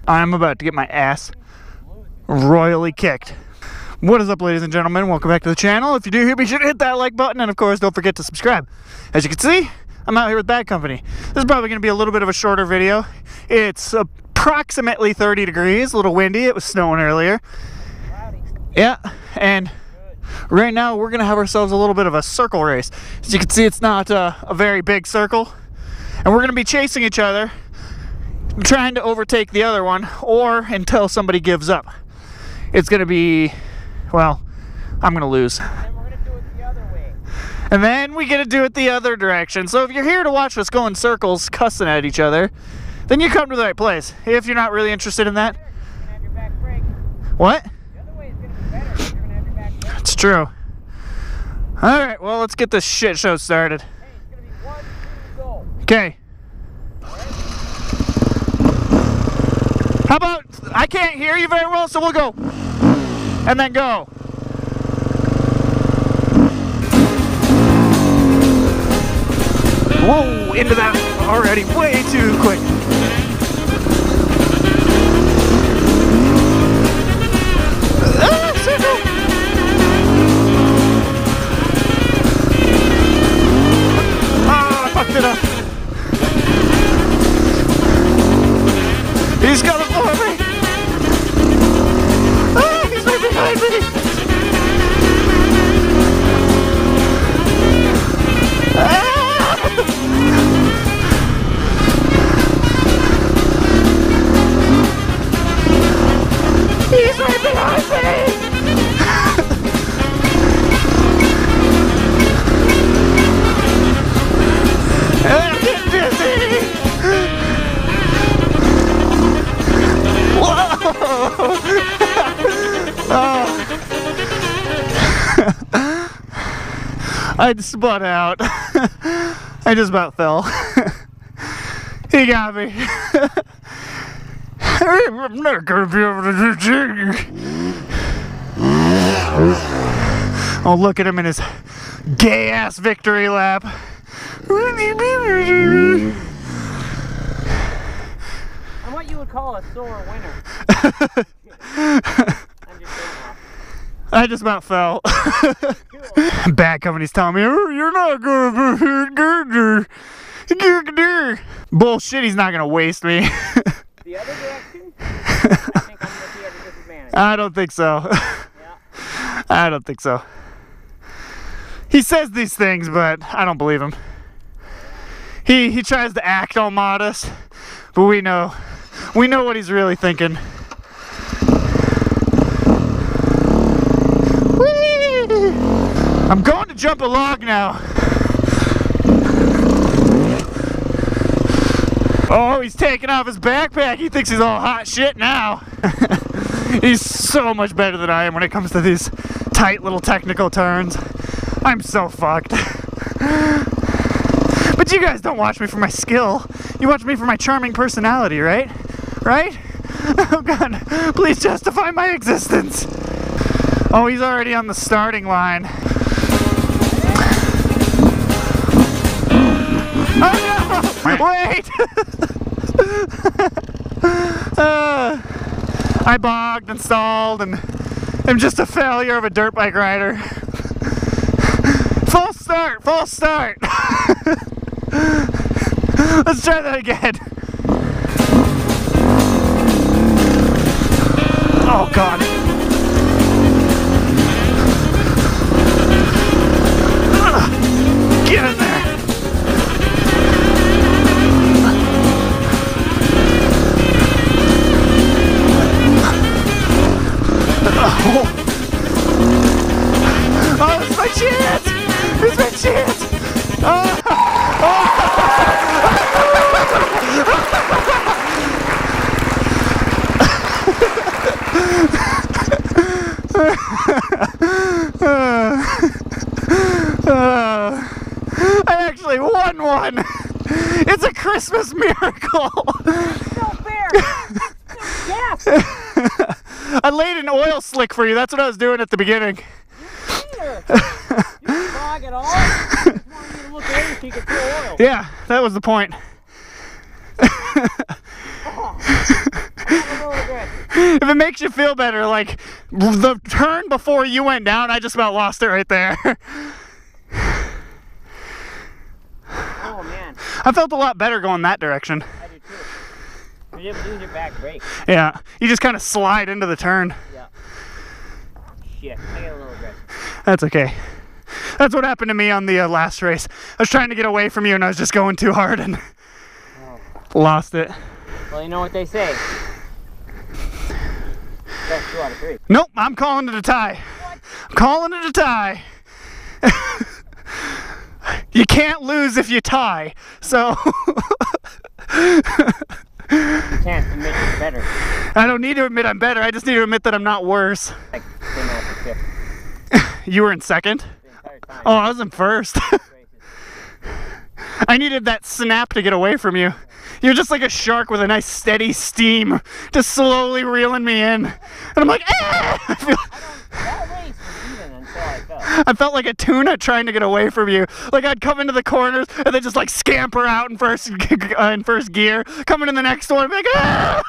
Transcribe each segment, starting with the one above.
I'm about to get my ass royally kicked. What is up, ladies and gentlemen? Welcome back to the channel. If you do here, be sure to hit that like button, and of course, don't forget to subscribe. As you can see, I'm out here with Bad Company. This is probably going to be a little bit of a shorter video. It's approximately 30 degrees, a little windy. It was snowing earlier. Yeah, and right now we're going to have ourselves a little bit of a circle race. As you can see, it's not a very big circle, and we're going to be chasing each other, trying to overtake the other one, or until somebody gives up. It's going to be, well, I'm going to lose. And we're going to do it the other way. And then we get to do it the other direction. So if you're here to watch us go in circles cussing at each other, then you come to the right place. If you're not really interested in that. You're going to have your back brake. What? The other way is going to be better because you're going to have your back brake. It's true. Alright, well, let's get this shit show started. Hey, it's going to be 1, 2, go. Okay. How about, I can't hear you very well, so we'll go. And then go. Whoa, into that already way too quick. Ah, circle. Ah, I fucked it up. He's coming for me. Ah, he's right behind me. Ah! He's right behind me! I'm getting dizzy! Whoa! Oh. I spun out. I just about fell. He got me. I'm not gonna be able to do jig. Oh, look at him in his gay ass victory lap. I'm what you would call a sore winner. I'm just I just about fell. Bad Company's telling me, oh, you're not gonna be bullshit, he's not gonna waste me. the other direction, I think I'm going to be at a disadvantage. I don't think so. Yeah. I don't think so. He says these things, but I don't believe him. He tries to act all modest, but we know what he's really thinking. Whee! I'm going to jump a log now. Oh, he's taking off his backpack. He thinks he's all hot shit now. He's so much better than I am when it comes to these tight little technical turns. I'm so fucked. But you guys don't watch me for my skill. You watch me for my charming personality, right? Right? Oh God, please justify my existence. Oh, he's already on the starting line. Oh no! Wait! I bogged and stalled and am just a failure of a dirt bike rider. False start! False start! Let's try that again. Oh God. Get in there! Oh, this is my chance! This is my chance! Oh! I actually won one! It's a Christmas miracle! That's no fair! Yes! I laid an oil slick for you. That's what I was doing at the beginning. You cheater! You didn't fog at all? I just wanted you to look over so you could feel oil. Yeah, that was the point. Oh. If it makes you feel better, like the turn before you went down, I just about lost it right there. Oh man. I felt a lot better going that direction. I do too. You're able to use your back brake. Yeah, you just kind of slide into the turn. Yeah. Shit, I get a little aggressive. That's okay. That's what happened to me on the last race. I was trying to get away from you and I was just going too hard and lost it. Well, you know what they say. That's 2 out of 3. Nope, I'm calling it a tie. What? I'm calling it a tie. You can't lose if you tie, so... You can't admit you're better. I don't need to admit I'm better, I just need to admit that I'm not worse. Like, came out for 5th You were in second? the entire time. Oh, I was in first. Races. I needed that snap to get away from you. You're just like a shark with a nice steady steam, just slowly reeling me in. And I'm like, ah! That race was even until I fell. I felt like a tuna trying to get away from you. Like I'd come into the corners and then just like scamper out in first gear, come into the next one and be like, ah!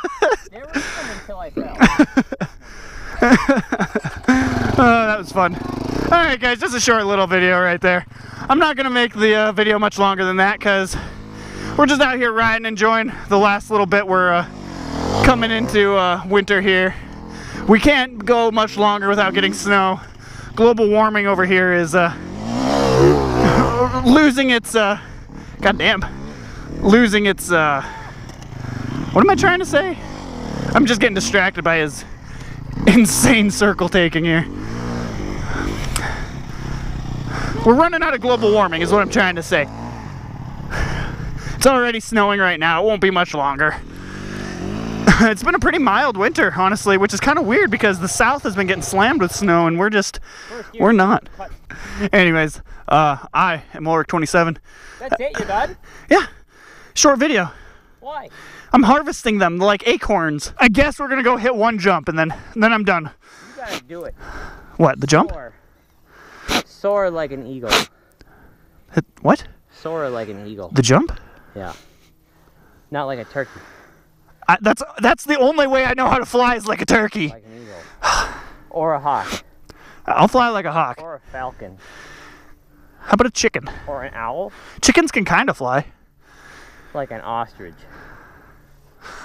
They were even until I fell. Oh, that was fun. Alright guys, just a short little video right there. I'm not going to make the video much longer than that because we're just out here riding, enjoying the last little bit. We're coming into winter here. We can't go much longer without getting snow. Global warming over here is losing its losing its what am I trying to say? I'm just getting distracted by his insane circle taking here. We're running out of global warming is what I'm trying to say. It's already snowing right now. It won't be much longer. It's been a pretty mild winter, honestly, which is kind of weird because the south has been getting slammed with snow and we're not. Anyways, I am Ulrich 27. That's it, you're done? Yeah, short video. Why? I'm harvesting them like acorns. I guess we're gonna go hit one jump and then I'm done. You gotta do it. What, the jump? Soar. Soar like an eagle. What? Soar like an eagle. The jump? Yeah. Not like a turkey. That's the only way I know how to fly is like a turkey. Like an eagle. Or a hawk. I'll fly like a hawk. Or a falcon. How about a chicken? Or an owl. Chickens can kind of fly. Like an ostrich.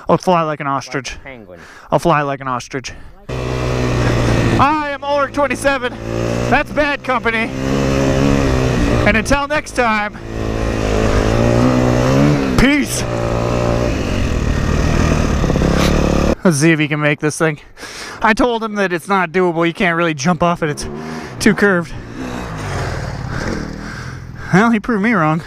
I'll fly like an ostrich. Like a penguin. I'll fly like an ostrich. I am Ulrich 27. That's bad company. And until next time, peace. Let's see if he can make this thing. I told him that it's not doable. You can't really jump off it. It's too curved. Well, he proved me wrong.